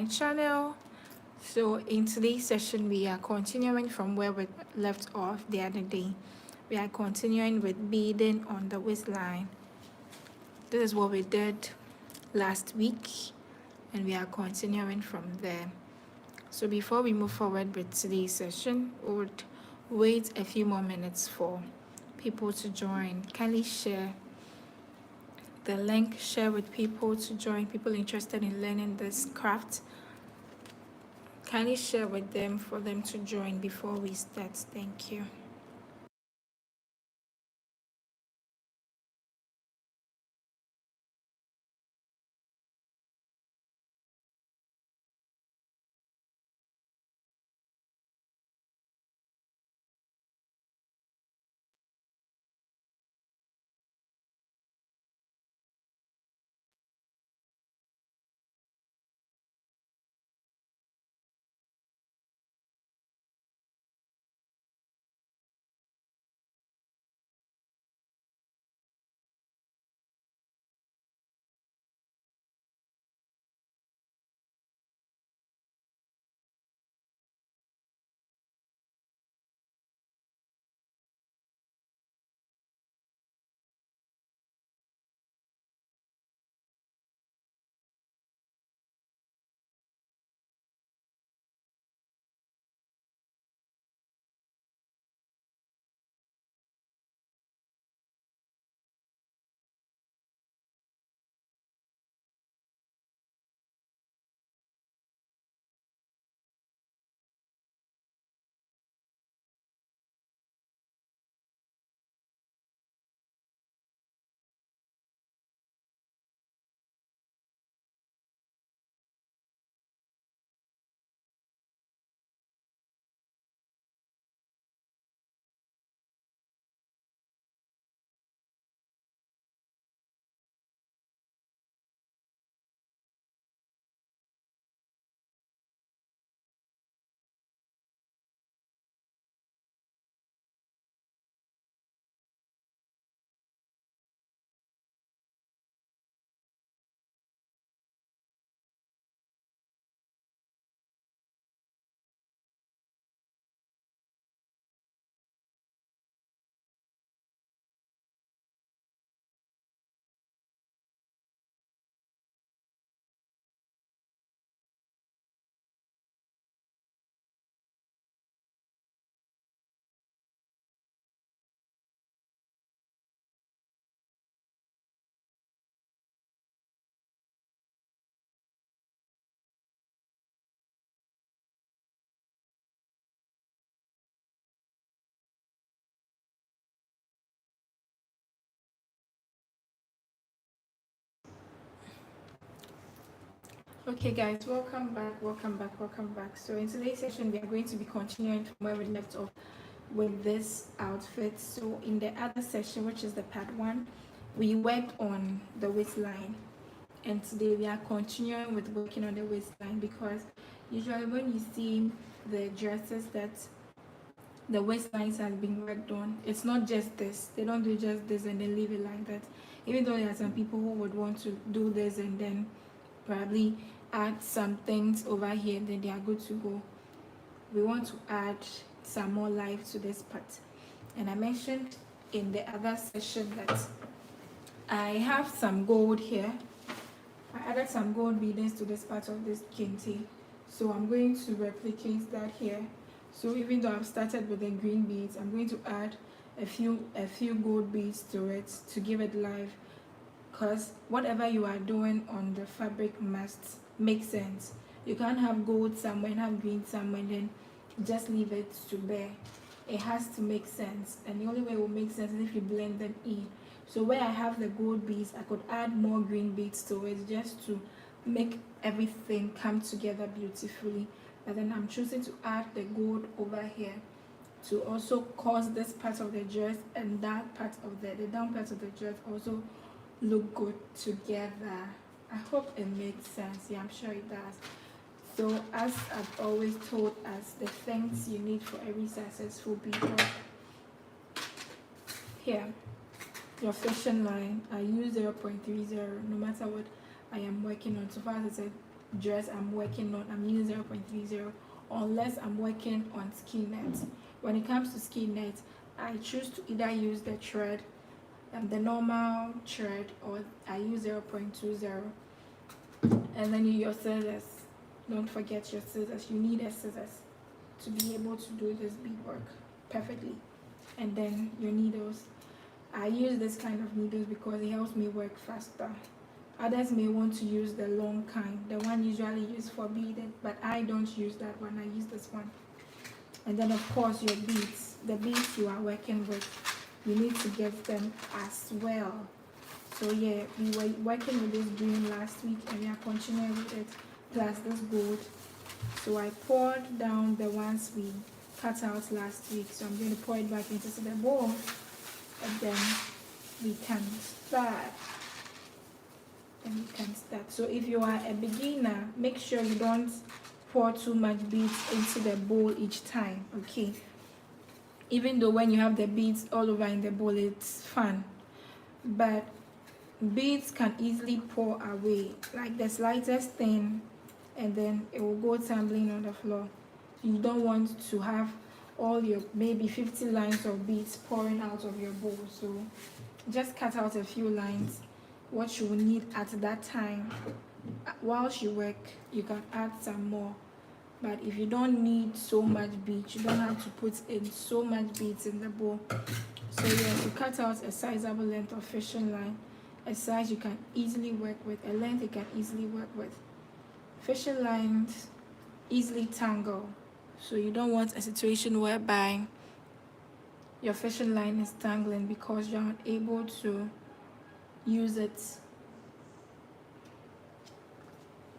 my channel. So in today's session we are continuing from where we left off the other day. We are continuing with beading on the waistline. This is what we did last week and we are continuing from there. So before we move forward with today's session, we would wait a few more minutes for people to join. Kindly share the link, share with people to join, people interested in learning this craft. Kindly share with them for them to join before we start. Thank you. Okay guys, welcome back. So in today's session we are going to be continuing from where we left off with this outfit. So in the other session, which is the part 1, we worked on the waistline, and today we are continuing with working on the waistline, because usually when you see the dresses that the waistlines has been worked on, it's not just this. They don't do just this and then leave it like that. Even though there are some people who would want to do this and then probably add some things over here, then they are good to go. We want to add some more life to this part. And I mentioned in the other session that I have some gold here. I added some gold beadings to this part of this kente, so I'm going to replicate that here. So even though I've started with the green beads, I'm going to add a few gold beads to it to give it life, because whatever you are doing on the fabric must make sense. You can't have gold somewhere and have green somewhere and then just leave it to bare. It has to make sense, and the only way it will make sense is if you blend them in. So where I have the gold beads, I could add more green beads to it just to make everything come together beautifully. But then I'm choosing to add the gold over here to also cause this part of the dress and that part of the down part of the dress also look good together. I hope it makes sense. Yeah, I'm sure it does. So as I've always told us, the things you need for every successful beadwork. Here, your fashion line, I use 0.30 no matter what I am working on. So far as I said, dress I'm working on, I'm using 0.30, unless I'm working on skin net. When it comes to skin net, I choose to either use the thread, the normal thread, or I use 0.20. And then your scissors. Don't forget your scissors. You need a scissors to be able to do this beadwork perfectly. And then your needles. I use this kind of needles because it helps me work faster. Others may want to use the long kind, the one usually used for beading, but I don't use that one. I use this one. And then of course your beads, the beads you are working with, you need to get them as well. So yeah, we were working with this green last week and we are continuing with it, plus this gold. So I poured down the ones we cut out last week, so I'm going to pour it back into the bowl, and then we can start. So if you are a beginner, make sure you don't pour too much beads into the bowl each time, okay? Even though when you have the beads all over in the bowl, it's fun, but beads can easily pour away, like the slightest thing, and then it will go tumbling on the floor. You don't want to have all your maybe 50 lines of beads pouring out of your bowl. So just cut out a few lines, what you will need at that time. Whilst you work, you can add some more, but if you don't need so much beads, you don't have to put in so much beads in the bowl. So yeah, you cut out a sizable length of fishing line, a size you can easily work with, a length you can easily work with. Fishing lines easily tangle, so you don't want a situation whereby your fishing line is tangling because you're unable to use it.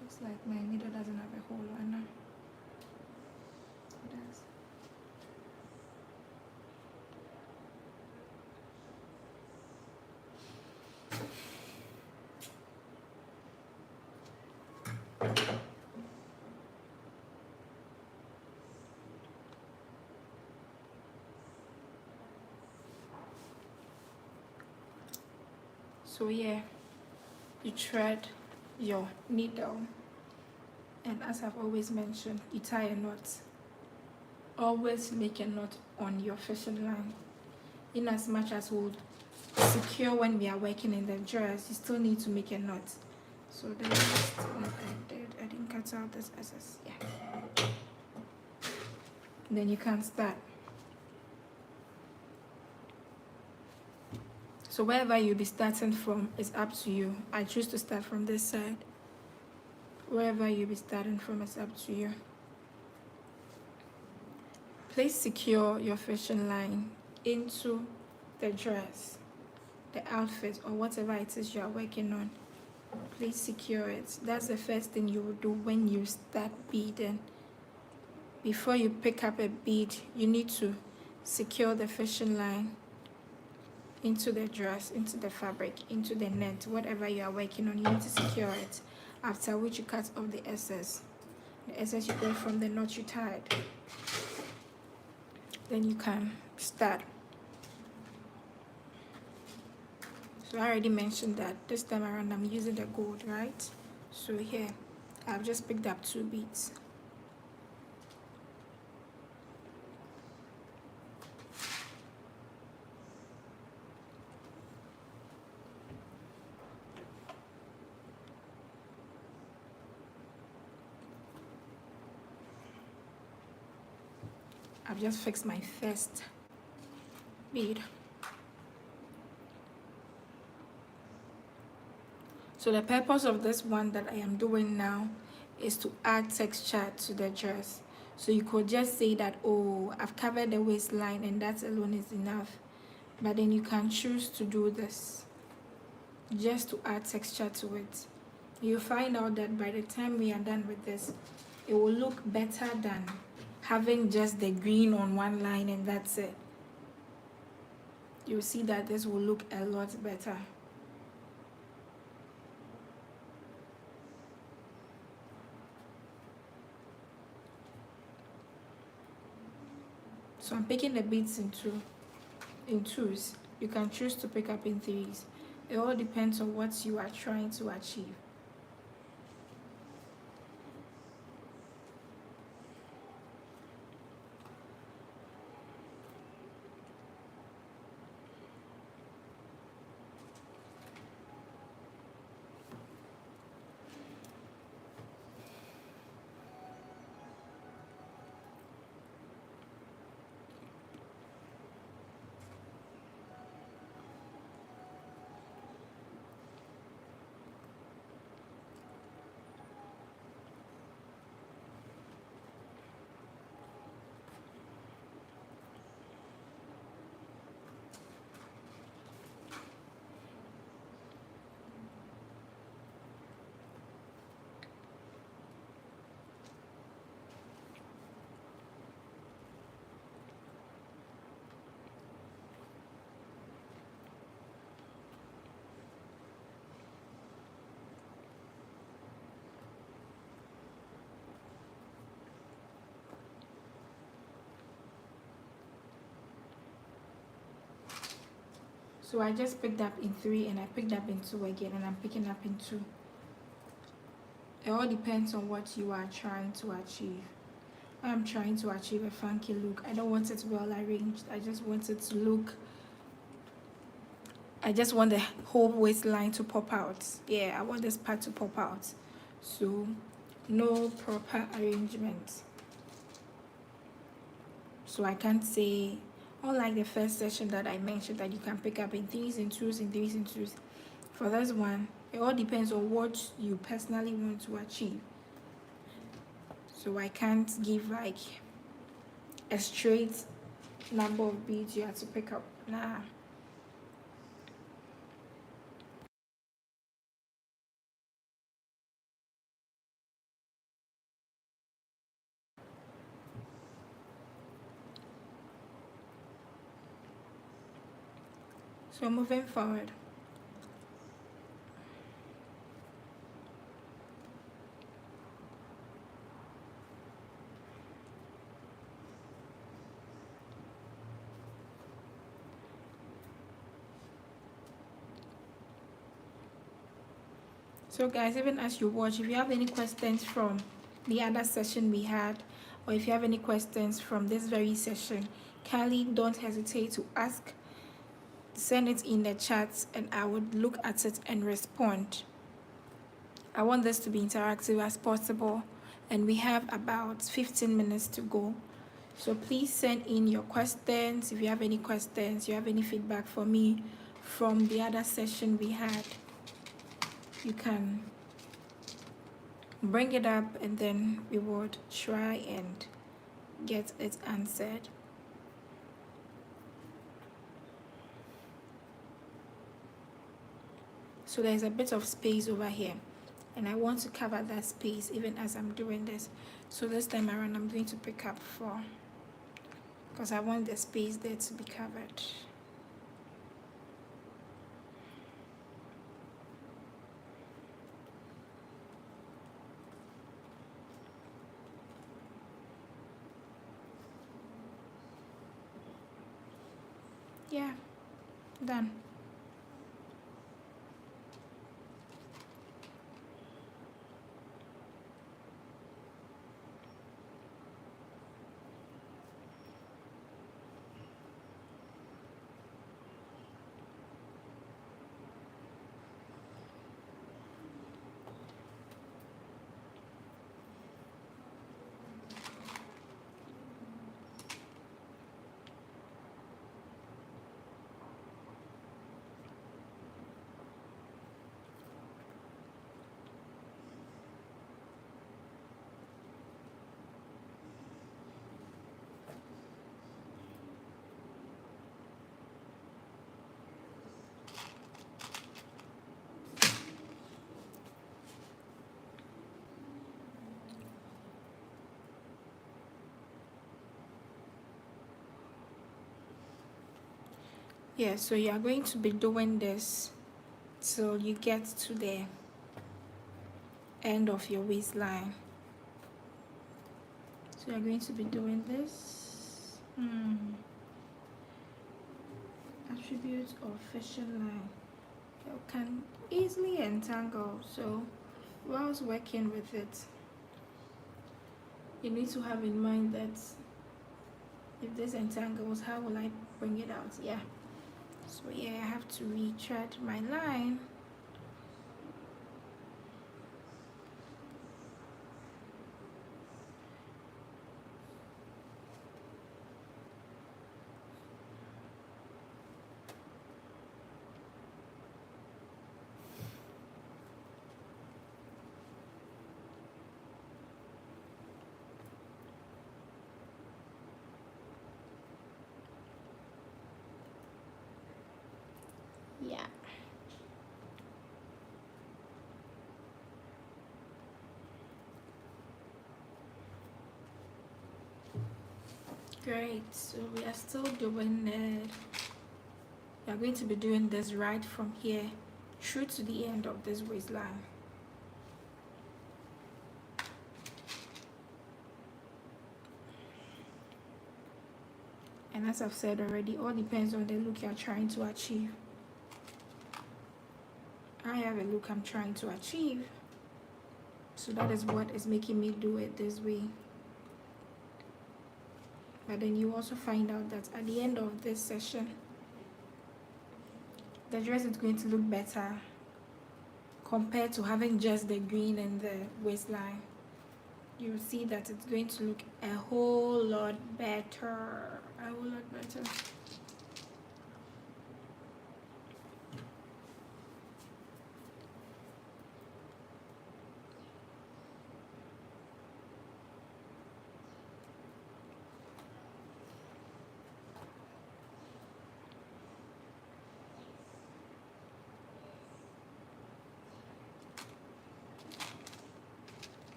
Looks like my needle doesn't have a hole right now. It does. So yeah, you thread your needle, and as I've always mentioned, you tie a knot. Always make a knot on your fishing line. In as much as we'll secure when we are working in the dress, you still need to make a knot. So the last one I didn't cut out this excess. Yeah. Then you can start. So wherever you'll be starting from is up to you. I choose to start from this side. Wherever you'll be starting from is up to you. Please secure your fishing line into the dress, the outfit, or whatever it is you are working on. Please secure it. That's the first thing you will do when you start beading. Before you pick up a bead, you need to secure the fishing line into the dress, into the fabric, into the net, whatever you are working on. You need to secure it, after which you cut off the excess. The excess you get from the knot you tied. Then you can start. So I already mentioned that this time around I'm using the gold, right? So here I've just picked up 2 beads. I've just fixed my first bead. So the purpose of this one that I am doing now is to add texture to the dress. So you could just say that, oh, I've covered the waistline and that alone is enough. But then you can choose to do this just to add texture to it. You'll find out that by the time we are done with this, it will look better than having just the green on one line and that's it. You'll see that this will look a lot better. So I'm picking the beads in twos. You can choose to pick up in threes. It all depends on what you are trying to achieve. So I just picked up in 3 and I picked up in 2 again, and I'm picking up in 2. It all depends on what you are trying to achieve. I'm trying to achieve a funky look. I don't want it well arranged. I just want it to look, I just want the whole waistline to pop out. Yeah, I want this part to pop out. So no proper arrangement. So I can't say, unlike the first session that I mentioned, that you can pick up in 3s and 2s and 3s and 2s. For this one, it all depends on what you personally want to achieve. So I can't give like a straight number of beads you have to pick up. Nah. So moving forward. So guys, even as you watch, if you have any questions from the other session we had, or if you have any questions from this very session, kindly don't hesitate to ask. Send it in the chat and I would look at it and respond. I want this to be interactive as possible, and we have about 15 minutes to go. So please send in your questions. If you have any questions, you have any feedback for me from the other session we had, you can bring it up and then we would try and get it answered. So there's a bit of space over here, and I want to cover that space even as I'm doing this. So this time around I'm going to pick up 4 because I want the space there to be covered. Yeah, done. Yeah, so you are going to be doing this till you get to the end of your waistline. So you're going to be doing this. Attributes of fashion line. You can easily entangle. So whilst working with it, you need to have in mind that if this entangles, how will I bring it out? Yeah. So yeah, I have to retread my line. Yeah. Great. So we are still doing it. We are going to be doing this right from here through to the end of this waistline. And as I've said already, all depends on the look you're trying to achieve. have a look I'm trying to achieve. So that is what is making me do it this way. But then you also find out that at the end of this session, the dress is going to look better compared to having just the green and the waistline. You'll see that it's going to look a whole lot better. A whole lot better.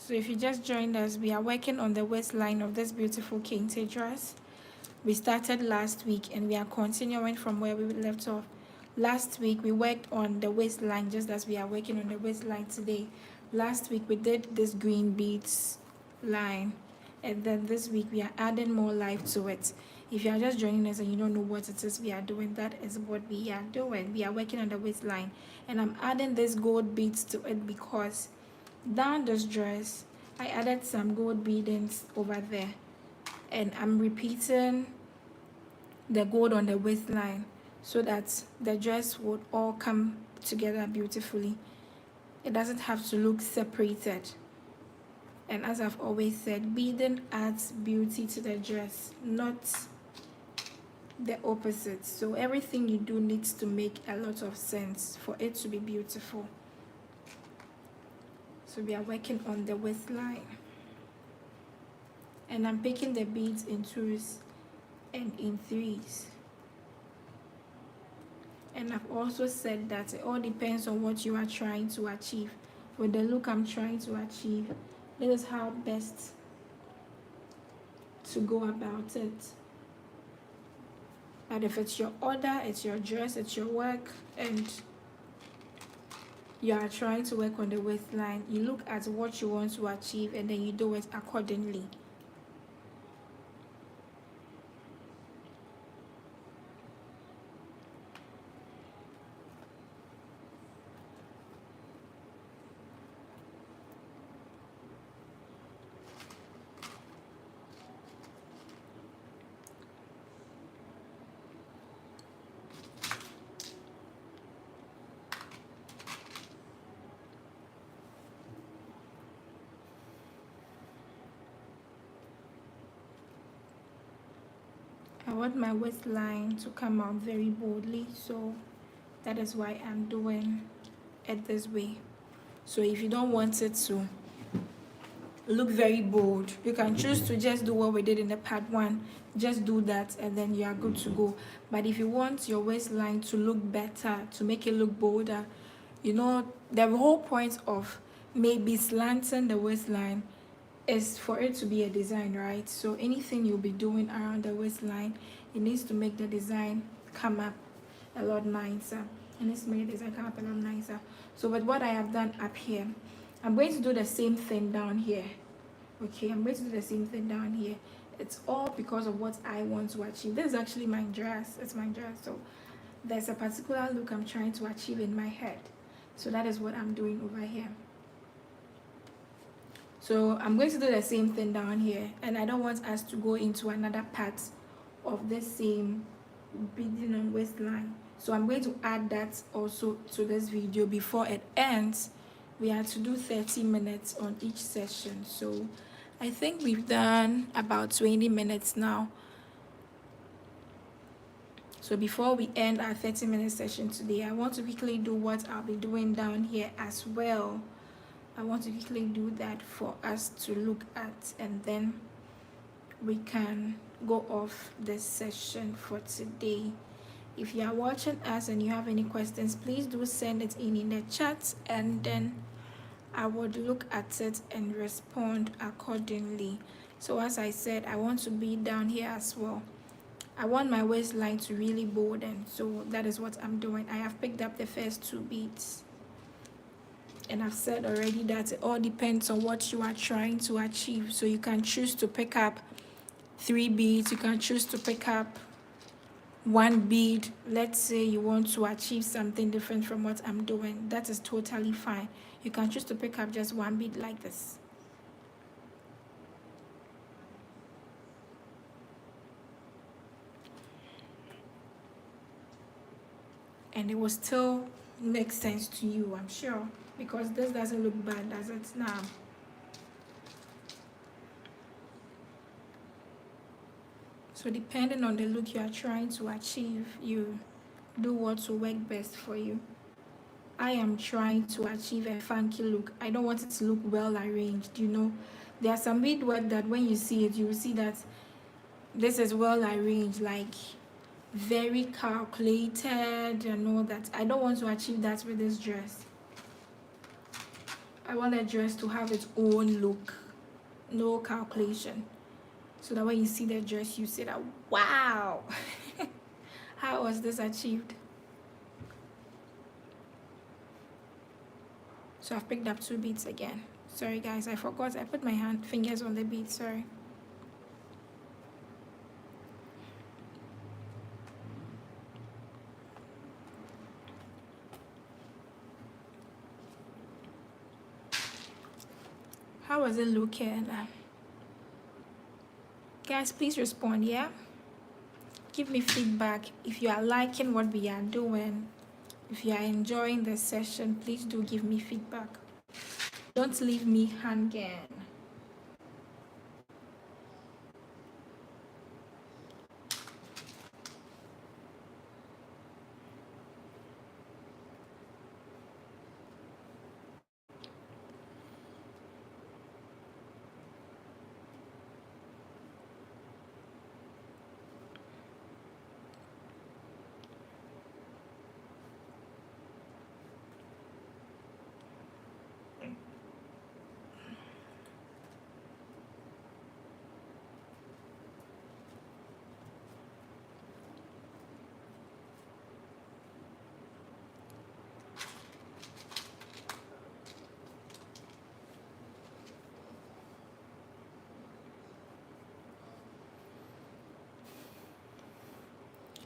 So if you just joined us, we are working on the waistline of this beautiful kente dress. We started last week and we are continuing from where we left off. Last week we worked on the waistline just as we are working on the waistline today. Last week we did this green beads line, and then this week we are adding more life to it. If you are just joining us and you don't know what it is we are doing, that is what we are doing. We are working on the waistline, and I'm adding this gold beads to it because down this dress I added some gold beadings over there, and I'm repeating the gold on the waistline so that the dress would all come together beautifully. It doesn't have to look separated. And as I've always said, beading adds beauty to the dress, not the opposite. So everything you do needs to make a lot of sense for it to be beautiful. So we are working on the waistline, and I'm picking the beads in 2s and in 3s. And I've also said that it all depends on what you are trying to achieve. With the look I'm trying to achieve, this is how best to go about it. But if it's your order, it's your dress, it's your work, and you are trying to work on the waistline, you look at what you want to achieve and then you do it accordingly. I want my waistline to come out very boldly, so that is why I'm doing it this way. So if you don't want it to look very bold, you can choose to just do what we did in the part 1. Just do that and then you are good to go. But if you want your waistline to look better, to make it look bolder, you know, the whole point of maybe slanting the waistline is for it to be a design, right? So anything you'll be doing around the waistline, it needs to make the design come up a lot nicer. It needs to make the design come up a lot nicer. So with what I have done up here, I'm going to do the same thing down here. Okay, I'm going to do the same thing down here. It's all because of what I want to achieve. This is actually my dress. It's my dress. So there's a particular look I'm trying to achieve in my head. So that is what I'm doing over here. So I'm going to do the same thing down here, and I don't want us to go into another part of the same beading on waistline. So I'm going to add that also to this video before it ends. We have to do 30 minutes on each session. So I think we've done about 20 minutes now. So before we end our 30-minute session today, I want to quickly do what I'll be doing down here as well. I want to quickly do that for us to look at, and then we can go off this session for today. If you are watching us and you have any questions, please do send it in the chat, and then I would look at it and respond accordingly. So as I said, I want to be down here as well. I want my waistline to really bolden, so that is what I'm doing. I have picked up the first 2 beads, And I've said already that it all depends on what you are trying to achieve. So you can choose to pick up 3 beads, you can choose to pick up 1 bead. Let's say you want to achieve something different from what I'm doing. That is totally fine. You can choose to pick up just 1 bead like this. And it will still make sense to you, I'm sure, because this doesn't look bad, does it now? So depending on the look you are trying to achieve, you do what will work best for you. I am trying to achieve a funky look. I don't want it to look well arranged, you know. There are some beadwork that when you see it, you will see that this is well arranged, like very calculated and all that. I don't want to achieve that with this dress. I want a dress to have its own look, no calculation. So that when you see the dress, you say that, wow, how was this achieved? So I've picked up 2 beads again. Sorry guys, I forgot. I put my fingers on the bead, sorry. How was it looking? Guys, please respond, yeah? Give me feedback if you are liking what we are doing. If you are enjoying the session, please do give me feedback. Don't leave me hanging.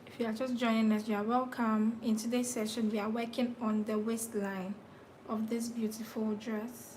If you are just joining us, you are welcome. In today's session, we are working on the waistline of this beautiful dress.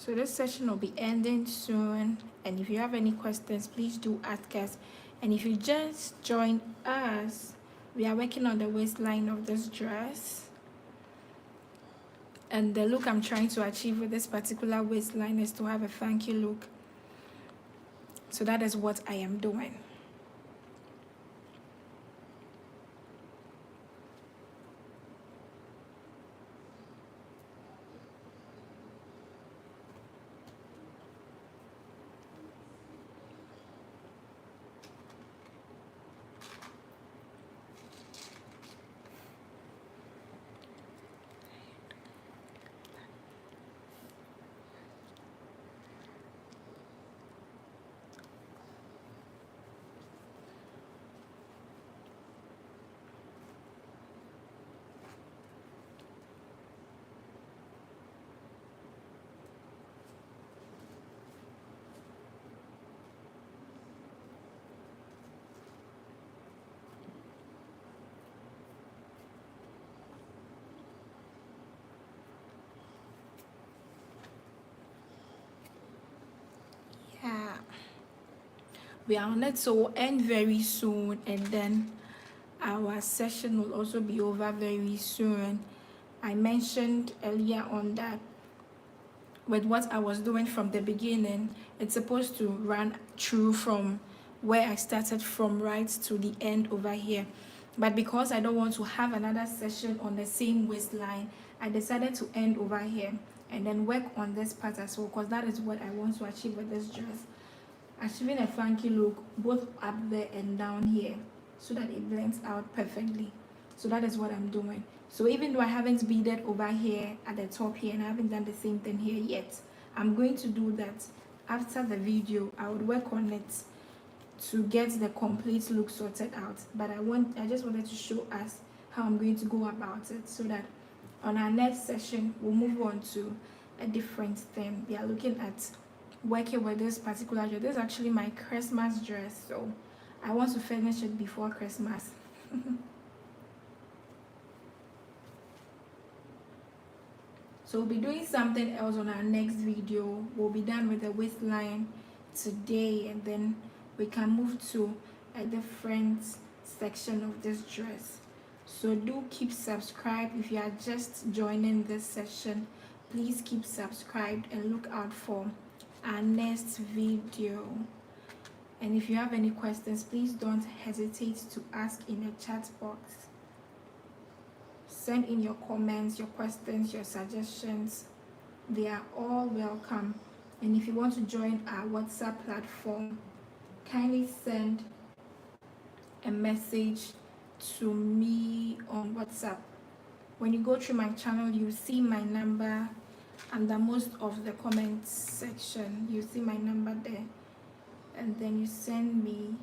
So this session will be ending soon, and if you have any questions, please do ask us. And if you just join us, we are working on the waistline of this dress, and the look I'm trying to achieve with this particular waistline is to have a funky look. So that is what I am doing. We are on it, so we'll end very soon, and then our session will also be over very soon. I mentioned earlier on that with what I was doing from the beginning, it's supposed to run through from where I started from right to the end over here. But because I don't want to have another session on the same waistline, I decided to end over here and then work on this part as well, because that is what I want to achieve with this dress. Achieving a funky look both up there and down here so that it blends out perfectly. So that is what I'm doing. So even though I haven't beaded over here at the top here and I haven't done the same thing here yet, I'm going to do that after the video. I would work on it to get the complete look sorted out, but I just wanted to show us how I'm going to go about it, so that on our next session we'll move on to a different thing. We are looking at working with this particular dress. This is actually my Christmas dress, so I want to finish it before Christmas. So we'll be doing something else on our next video. We'll be done with the waistline today, and then we can move to a different section of this dress. So do keep subscribed. If you are just joining this session, please keep subscribed and look out for our next video. And if you have any questions, please don't hesitate to ask in the chat box. Send in your comments, your questions, your suggestions. They are all welcome. And if you want to join our WhatsApp platform, kindly send a message to me on WhatsApp. When you go through my channel, you see my number under most of the comments section. You see my number there, and then you send me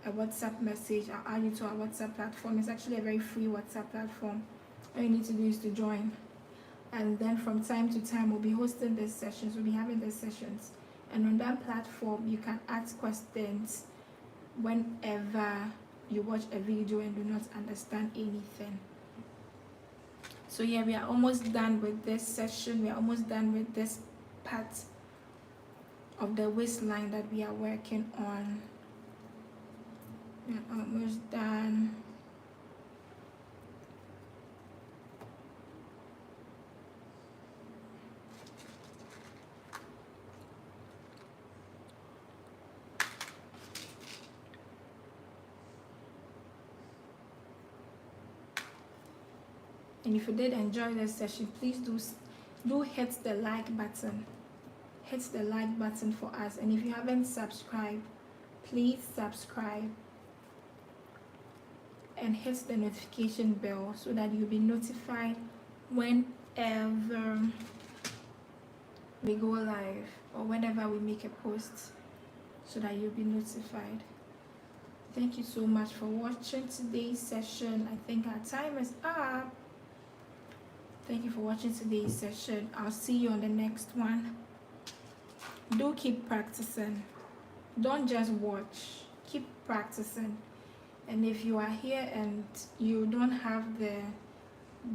a WhatsApp message. I'll add you to our WhatsApp platform. It's actually a very free WhatsApp platform. All you need to do is to join, and then from time to time we'll be hosting these sessions. We'll be having these sessions, and on that platform you can ask questions whenever you watch a video and do not understand anything. So yeah, we are almost done with this session. We are almost done with this part of the waistline that we are working on. We are almost done. And if you did enjoy this session, please do hit the like button. Hit the like button for us. And if you haven't subscribed, please subscribe and hit the notification bell so that you'll be notified whenever we go live or whenever we make a post, so that you'll be notified. Thank you so much for watching today's session. I think our time is up. Thank you for watching today's session. I'll see you on the next one. Do keep practicing. Don't just watch. Keep practicing. And if you are here and you don't have the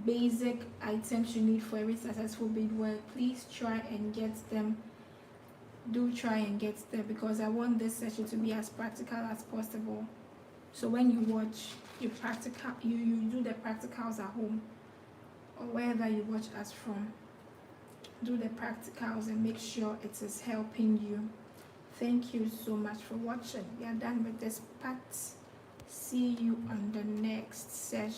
basic items you need for every successful beadwork, please try and get them. Do try and get them, because I want this session to be as practical as possible. So when you watch, you do the practicals at home or wherever you watch us from. Do the practicals and make sure it is helping you. Thank you so much for watching. We are done with this part. See you on the next session.